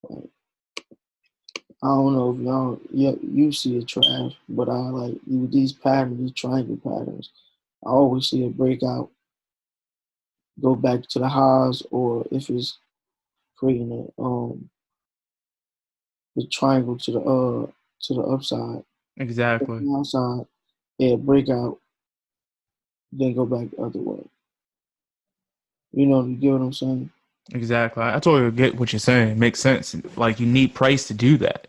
Speaker 2: Right? I don't know if y'all, yeah, you see it trash, but I like these patterns, these triangle patterns. I always see it break out, go back to the highs, or if it's creating the triangle to the upside,
Speaker 1: Exactly.
Speaker 2: the outside, it break out, then go back the other way. You get what I'm saying?
Speaker 1: Exactly. I totally get what you're saying. It makes sense. Like you need price to do that.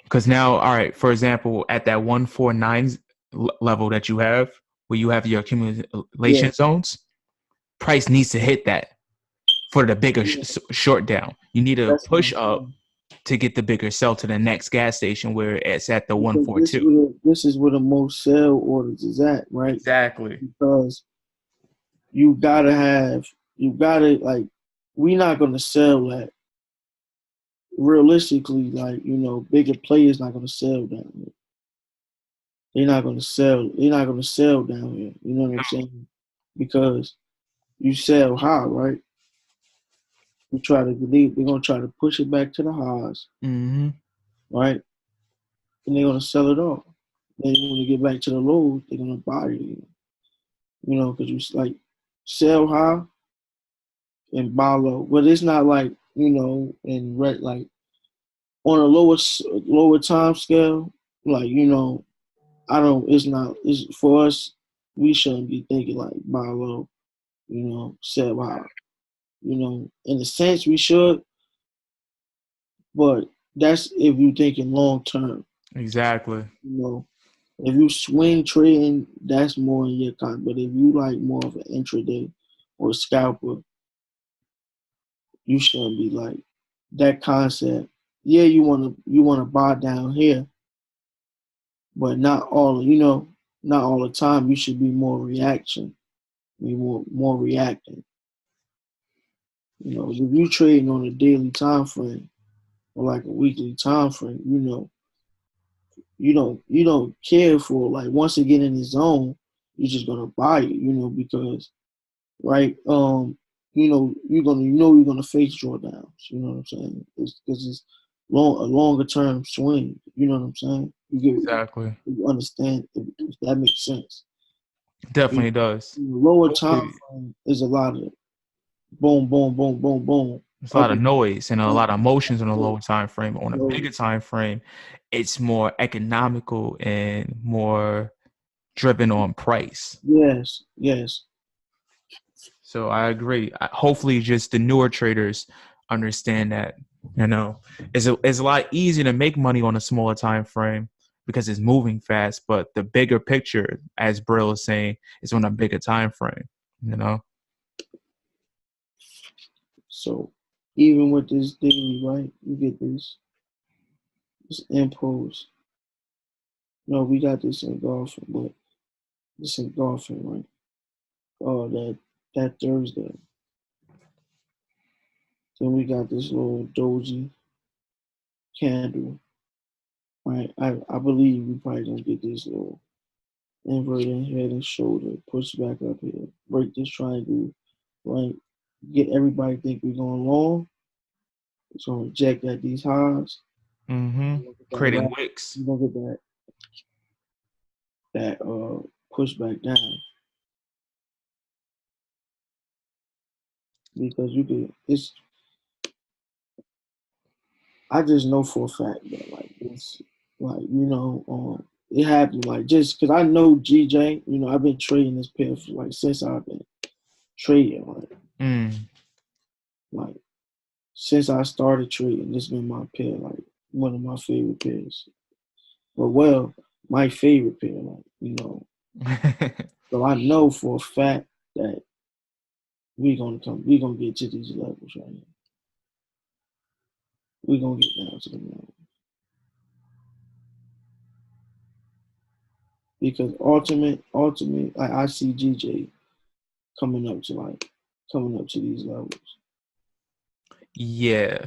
Speaker 1: Because now, all right, for example, at that 149 level that you have, where you have your
Speaker 2: Yeah,
Speaker 1: accumulation zones, price needs to hit that for the bigger
Speaker 2: yeah.
Speaker 1: short down. You need to
Speaker 2: That's what
Speaker 1: push
Speaker 2: I'm
Speaker 1: up
Speaker 2: saying.
Speaker 1: to get the bigger sell to the next gas station where it's at the
Speaker 2: Because
Speaker 1: 142.
Speaker 2: this is where the most sell orders is at, right?
Speaker 1: Exactly.
Speaker 2: Because you gotta like we're not gonna sell at realistically, like, bigger players not gonna sell down here. They're not gonna sell down here. You know what I'm saying? Because you sell high, right? They're gonna try to push it back to the highs,
Speaker 1: Mm-hmm.
Speaker 2: right? And they're gonna sell it off. Then when they get back to the lows, they're gonna buy it again. Because you like sell high and buy low. But it's not like, in red, like on a lower time scale, like, I don't it's for us, we shouldn't be thinking like buy low, sell high. In a sense we should, but that's if you're thinking long term.
Speaker 1: Exactly.
Speaker 2: You know, if you swing trading, that's more in your kind. But if you like more of an intraday or a scalper, you shouldn't be like that concept. Yeah, you wanna buy down here, but not all the time. You should be more reaction, be more reacting. If you trading on a daily time frame or like a weekly time frame, you don't care for, like, once it get in the zone, you're just gonna buy it, because right, you're gonna face drawdowns. You know what I'm saying? It's because it's a longer term swing. You know what I'm saying?
Speaker 1: Exactly.
Speaker 2: You understand if that makes sense. You
Speaker 1: Definitely does.
Speaker 2: lower time
Speaker 1: Hopefully,
Speaker 2: frame is a lot of boom, boom, boom, boom, boom.
Speaker 1: there's a
Speaker 2: Up
Speaker 1: lot of
Speaker 2: and
Speaker 1: noise and a lot of emotions on a
Speaker 2: down.
Speaker 1: lower time frame. On a
Speaker 2: So,
Speaker 1: bigger time frame, it's more economical and more driven on price.
Speaker 2: yes, yes.
Speaker 1: So I agree. Hopefully, just the newer traders understand that. It's a lot easier to make money on a smaller time frame because it's moving fast. But the bigger picture, as Brill is saying, is on a bigger time frame. You know.
Speaker 2: So even with this daily, right, you get this impulse. No, we got this engulfing, but this engulfing, right? Oh, that Thursday. Then we got this little doji candle, right? I believe we probably gonna get this little inverted head and shoulder, push back up here, break this triangle, right? Get everybody think we're going long. It's gonna reject at these highs.
Speaker 1: Mm-hmm.
Speaker 2: We're gonna get that
Speaker 1: Creating
Speaker 2: rap.
Speaker 1: wicks.
Speaker 2: We're gonna get that push back down because you could. It's I just know for a fact that, like, this, like, it happened, like, just because I know GJ. I've been trading this pair for, like, since I've been trading,
Speaker 1: Mm.
Speaker 2: like since I started trading. This been my pair, like, one of my favorite pairs. Well, my favorite pair, like, So I know for a fact that we gonna get to these levels right here. We gonna get down to the level because ultimate, like, I see GJ coming up to these levels.
Speaker 1: Yeah,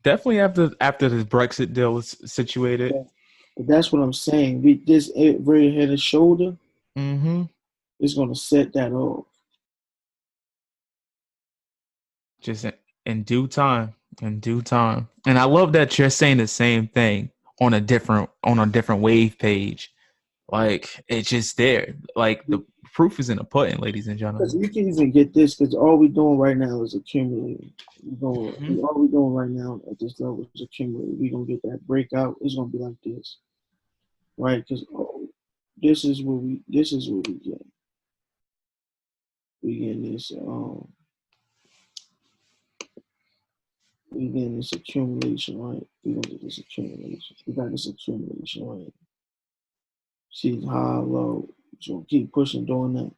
Speaker 1: definitely after this Brexit deal is situated.
Speaker 2: Yeah. But that's what I'm saying. This very head and shoulder
Speaker 1: Mm-hmm.
Speaker 2: is gonna set that off.
Speaker 1: Just in due time, in due time. And I love that you're saying the same thing on a different wave page. Like it's just there. Like the proof is in the pudding, ladies and
Speaker 2: Because
Speaker 1: gentlemen.
Speaker 2: you can even get this because all we're doing right now is accumulating.
Speaker 1: Mm-hmm.
Speaker 2: All we're doing right now at this level is accumulating. We're gonna get that breakout. It's gonna be like this, right? Because this is what we get. We getting this we getting this accumulation, right? We gonna get this accumulation. We got this accumulation, right? See high, low. So keep pushing, doing that.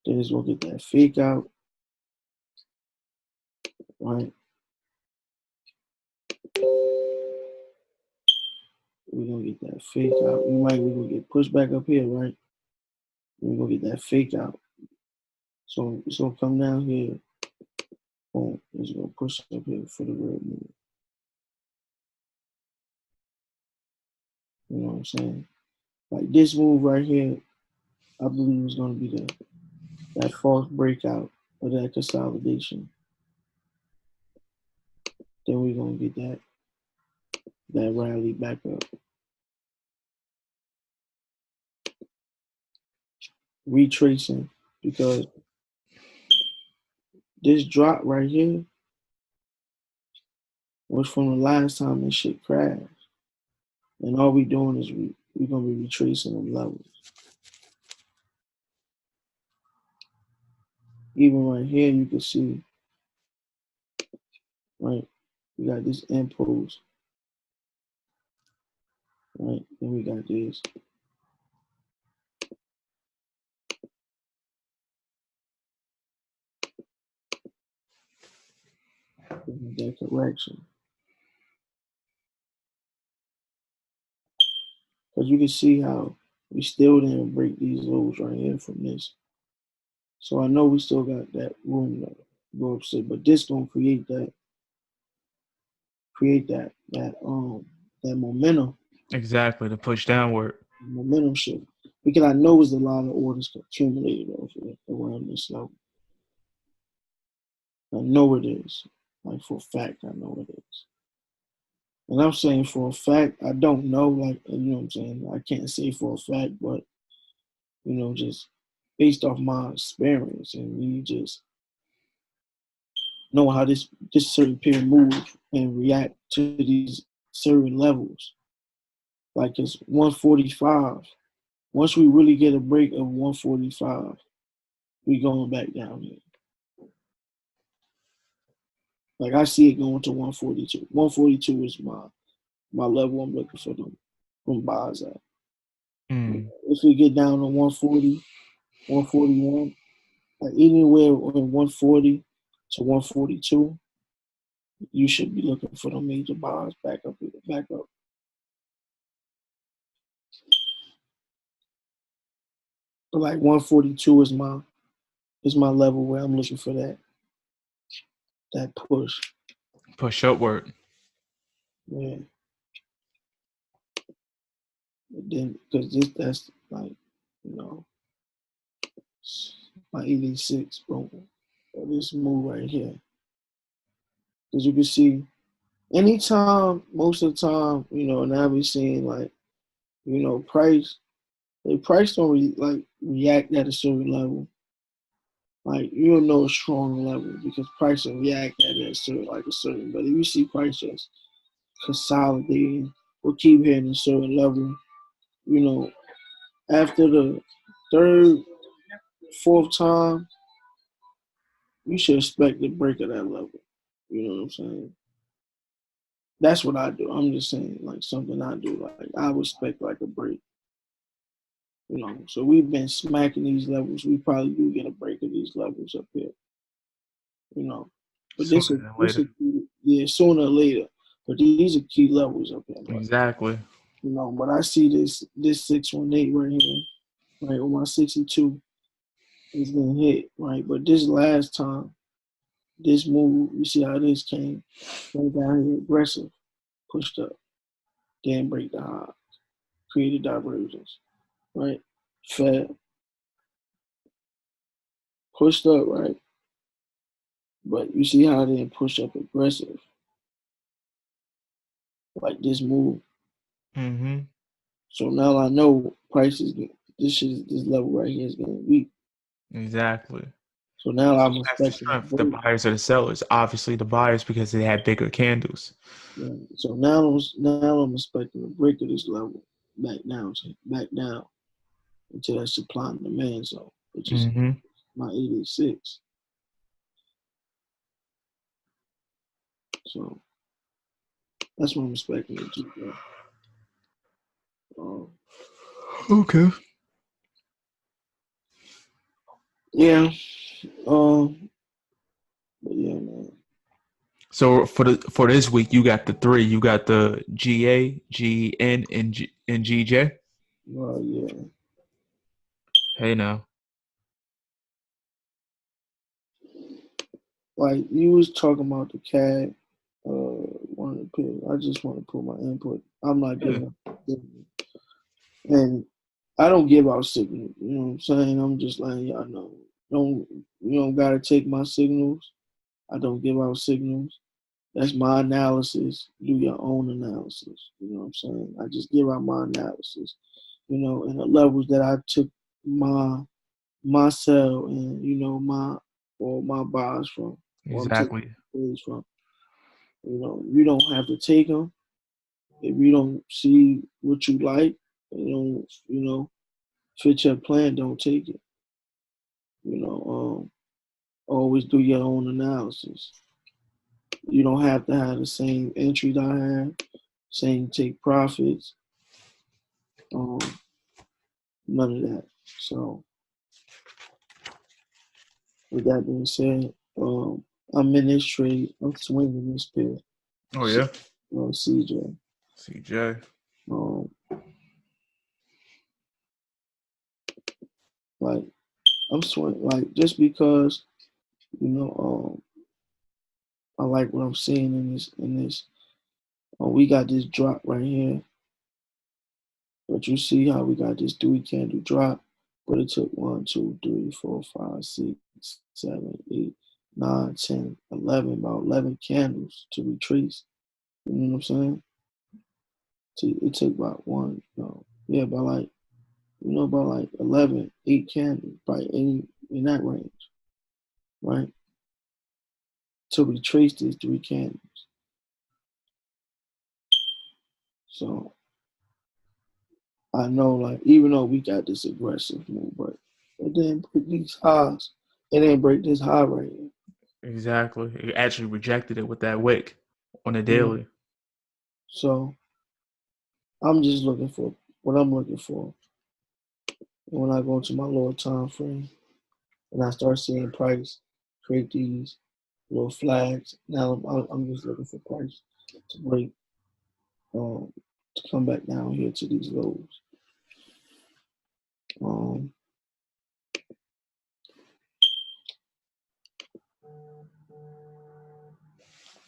Speaker 2: Then it's gonna get that fake out, right? We're gonna get that fake out. We're gonna get pushed back up here, right? We're gonna get that fake out. So it's gonna come down here. Boom. It's gonna push up here for the red move. You know what I'm saying? Like this move right here, I believe is gonna be that false breakout or that consolidation. Then we're gonna get that rally back up. Retracing because this drop right here was from the last time this shit crashed. And all we doing is we gonna be retracing them levels. Even right here you can see, right, we got this impulse, right? Then we got this. That correction. Because you can see how we still didn't break these lows right here from this. So I know we still got that room to go upset, but this gonna create that that momentum.
Speaker 1: Exactly, to push downward.
Speaker 2: Momentum shift. Because I know there's a lot of orders accumulated over around this level. I know it is. Like for a fact, I know it is. And I'm saying for a fact, I don't know, like, you know what I'm saying? I can't say for a fact, but, just based off my experience and me just know how this certain pair move and react to these certain levels. Like it's 145. Once we really get a break of 145, we going back down here. Like I see it going to 142. 142 is my level I'm looking for them buys at.
Speaker 1: Mm.
Speaker 2: If we get down to 140, 141, like anywhere in 140 to 142, you should be looking for the major buys back up. Back up. But like 142 is my level where I'm looking for that push.
Speaker 1: Push upward.
Speaker 2: Yeah. But then because that's like, you know, my 86, boom. This move right here. Because you can see anytime, most of the time, now we're seeing like, price. The price don't react at a certain level. Like you don't know a strong level because price will react at a certain. But if you see price just consolidating or keep hitting a certain level, after the third, fourth time, you should expect the break of that level. You know what I'm saying? That's what I do. I'm just saying, like something I do. Like I would expect like a break. So we've been smacking these levels. We probably do get a break of these levels up here. But
Speaker 1: Sooner than later.
Speaker 2: yeah, sooner or later. But these are key levels up here. But
Speaker 1: Exactly.
Speaker 2: but I see this 618 right here, right on my 62 is gonna hit, right? But this last time, this move, you see how this came down here aggressive, pushed up, then break the high, created divergence, right? Fell, pushed up, right? But you see how they didn't push up aggressive, like this move.
Speaker 1: Mm-hmm.
Speaker 2: So now I know prices this level right here is getting weak.
Speaker 1: Exactly.
Speaker 2: So now
Speaker 1: So
Speaker 2: I'm
Speaker 1: who has the
Speaker 2: expecting a
Speaker 1: strength? The
Speaker 2: break.
Speaker 1: buyers or the sellers? Obviously the buyers because they had bigger candles.
Speaker 2: Yeah. So now I'm expecting a break of this level back down into that supply and demand zone, which is
Speaker 1: Mm-hmm.
Speaker 2: my 86. So that's what I'm expecting to do. Um,
Speaker 1: Okay.
Speaker 2: yeah. But yeah, man.
Speaker 1: So for this week, you got the three. You got the GA, GN, and GJ.
Speaker 2: Well, yeah.
Speaker 1: Hey now.
Speaker 2: Like you was talking about the CAD. Wanted to put. I just want to put my input. I'm not
Speaker 1: Yeah.
Speaker 2: giving. And I don't give out signals. You know what I'm saying? I'm just letting y'all know. Don't You don't gotta take my signals. I don't give out signals. That's my analysis. Do your own analysis. You know what I'm saying? I just give out my analysis. And the levels that I took my sell and my buys from, or I'm taking
Speaker 1: Exactly.
Speaker 2: trades from. You don't have to take them if you don't see what you like. Fit your plan. Don't take it. You know, always do your own analysis. You don't have to have the same entry that I have, same take profits, um, none of that. So, with that being said, I'm in this trade. I'm swinging this pair.
Speaker 1: Oh yeah.
Speaker 2: CJ.
Speaker 1: CJ.
Speaker 2: Um, like I'm swinging, like just because you know, I like what I'm seeing in this. We got this drop right here. But you see how we got this 3 candle drop, but it took 1, 2, 3, 4, 5, 6, 7, 8, 9, 10, 11, about 11 candles to retrace. You know what I'm saying? It took about about like, about like 11, 8 candles, probably in that range, right? To retrace these 3 candles. So I know, like, even though we got this aggressive move, but it didn't break these highs. It didn't break this high right here.
Speaker 1: Exactly. It actually rejected it with that wick on the
Speaker 2: You know?
Speaker 1: daily.
Speaker 2: So I'm just looking for what I'm looking for. And when I go into my lower time frame and I start seeing price create these little flags, now I'm just looking for price to break, to come back down here to these lows.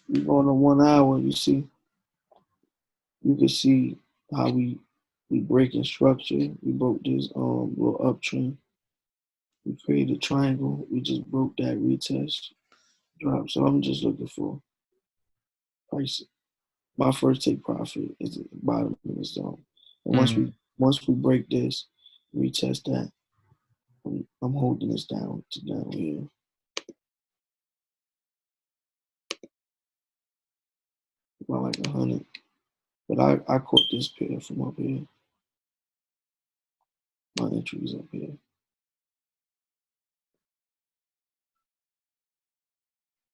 Speaker 2: You go on the 1 hour, you can see how we breaking structure. We broke this little uptrend. We created a triangle. We just broke that retest drop. So I'm just looking for price. My first take profit is at the bottom of the zone. And once we break this, retest that, I'm holding this down to down here. About like 100. But I caught this pair from up here. My entry is up here.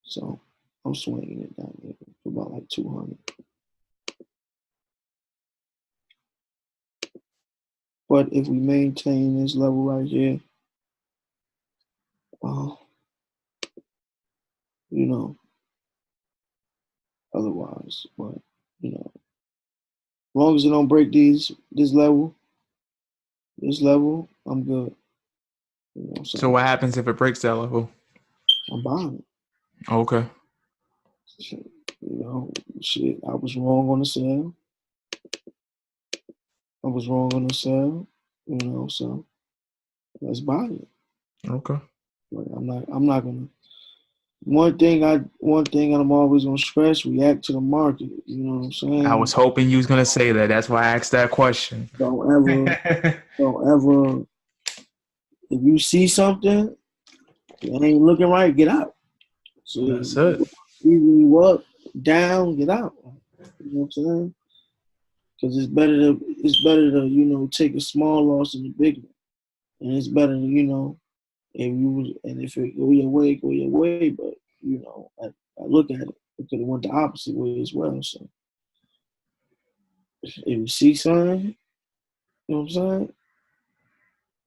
Speaker 2: So I'm swinging it down there for about like 200. But if we maintain this level right here, you know, otherwise, but as long as it don't break this level, I'm good.
Speaker 1: So what happens if it breaks that level?
Speaker 2: I'm buying it.
Speaker 1: Okay.
Speaker 2: Shit, I was wrong on the sale. So let's buy it.
Speaker 1: Okay.
Speaker 2: But I'm not gonna. One thing I'm always gonna stress: react to the market. You know what I'm saying?
Speaker 1: I was hoping you was gonna say that. That's why I asked that question.
Speaker 2: Don't ever. If you see something that ain't looking right, get out. So
Speaker 1: That's it.
Speaker 2: either you up, down, get out. You know what I'm saying? Because it's better to take a small loss than a big one, and it's better to if it go your way, go your way. But I look at it could have went the opposite way as well. So if you see something, you know what I'm saying,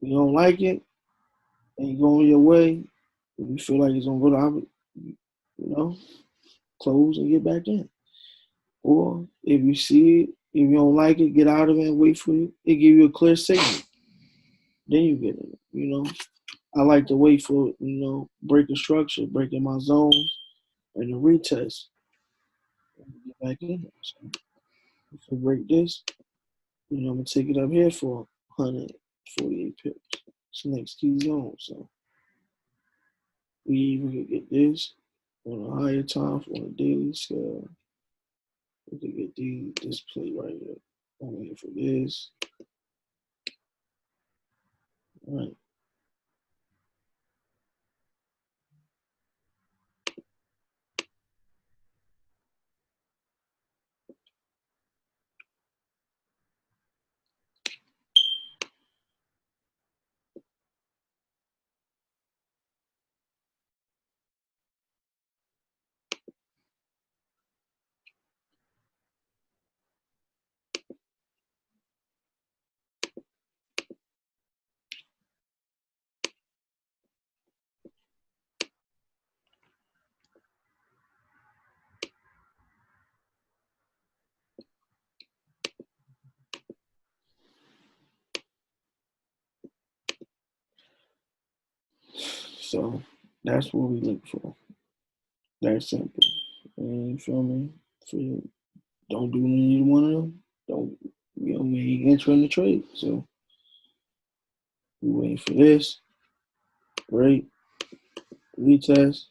Speaker 2: you don't like it, and you going your way, if you feel like it's gonna go the opposite, close and get back in. Or if you see it, if you don't like it, get out of it and wait for it. It give you a clear signal. Then you get it. I like to wait for breaking structure, breaking my zones, and the retest. Get back in. So if I break this, I'm gonna take it up here for 148 pips. It's next key zone. So we can get this on a higher time on a daily scale. We can get this play right here. I'm waiting for this. All right. So that's what we look for. That's simple. And you feel me? Don't do neither one of them. Don't we entering the trade. So we waiting for this. Break, retest,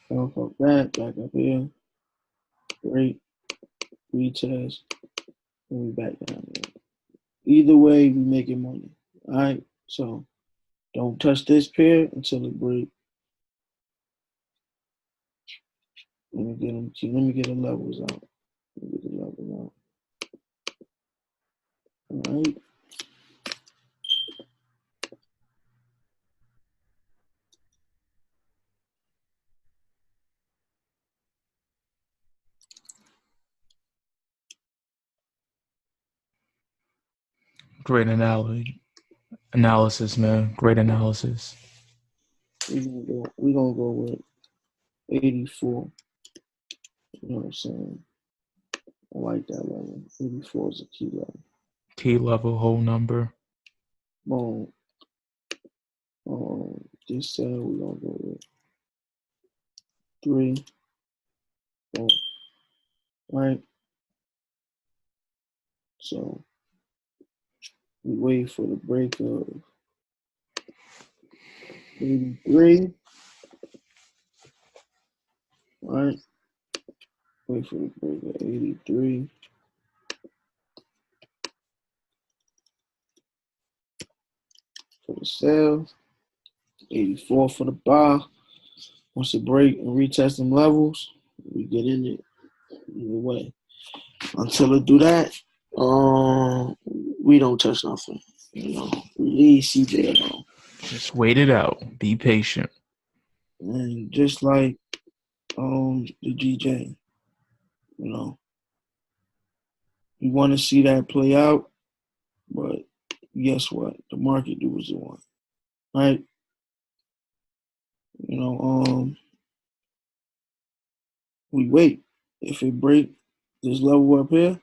Speaker 2: bounce off that, back up here. Break, retest, and we back down here. Either way, we making money. All right. So don't touch this pair until it breaks. Let me get them. Let me get the levels out. Let me get the levels out. All right.
Speaker 1: Great analysis, man. Great analysis.
Speaker 2: We're gonna go with 84. You know what I'm saying? I like that level. 84 is a key level.
Speaker 1: Key level, whole number.
Speaker 2: Boom. This cell we're gonna go with 3. Boom. Right. So we wait for the break of 83. Right. Wait for the break of 83. For the sell. 84 for the buy. Once it break and retest them levels, we get in it either way. Until it do that, we don't touch nothing. You know, we leave CJ alone.
Speaker 1: Just wait it out. Be patient.
Speaker 2: And just like the GJ, you know, you want to see that play out, but guess what? The market do what it want, right? You know, we wait. If it break this level up here,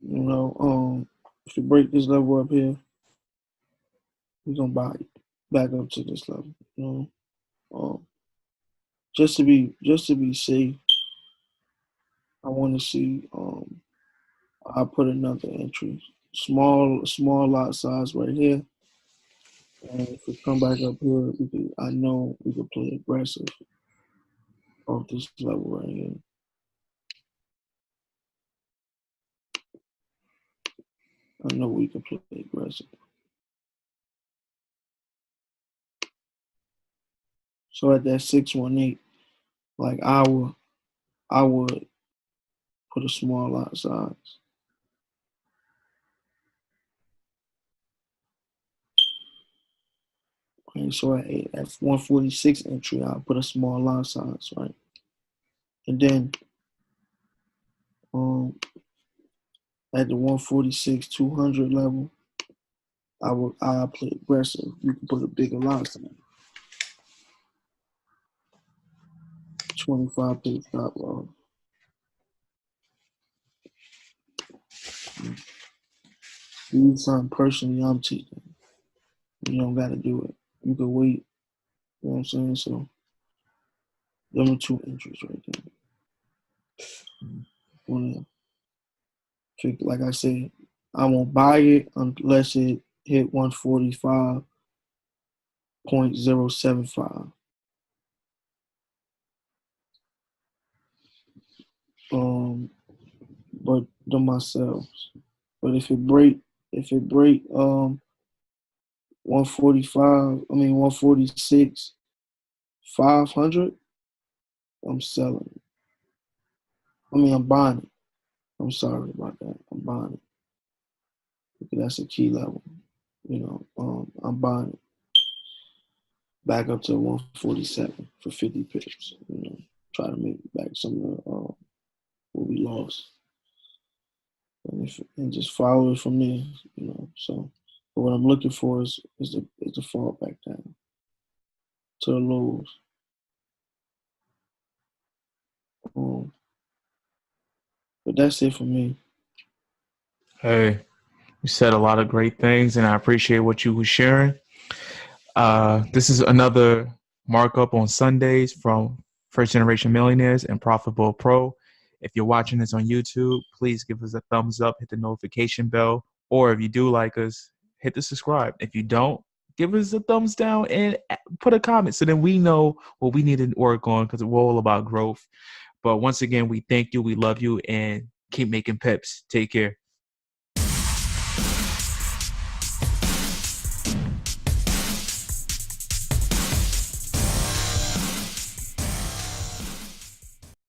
Speaker 2: you know, if it break this level up here, we're gonna buy it back up to this level, you know. Just to be safe, I want to see. I'll put another entry, small lot size right here, and if we come back up here, I know we can play aggressive off this level right here. I know we can play aggressive. So at that 618, like I would put a small lot size. Okay, so at 146 entry, I'll put a small lot size, right? And then at the 146 200 level, I'll play aggressive. You can put a bigger lot size. 25 page stop loss. These something personally I'm teaching. You don't gotta do it. You can wait. You know what I'm saying? So them are 2 entries right there. Like I said, I won't buy it unless it hit 145.075. But them myself. But if it break 146 500, I'm selling. I'm buying it. I'm sorry about that. I'm buying it. Because that's a key level. You know, I'm buying it back up to 147 for 50 pips. You know, try to make back some of what we lost. And just follow it from there, you know. So, but what I'm looking for is the fall back down to the lows. But that's it for me.
Speaker 1: Hey, you said a lot of great things, and I appreciate what you were sharing. This is another markup on Sundays from First Generation Millionaires and Profitable Pro. If you're watching this on YouTube, please give us a thumbs up, hit the notification bell, or if you do like us, hit the subscribe. If you don't, give us a thumbs down and put a comment so then we know what we need to work on, because we're all about growth. But once again, we thank you, we love you, and keep making pips. Take care.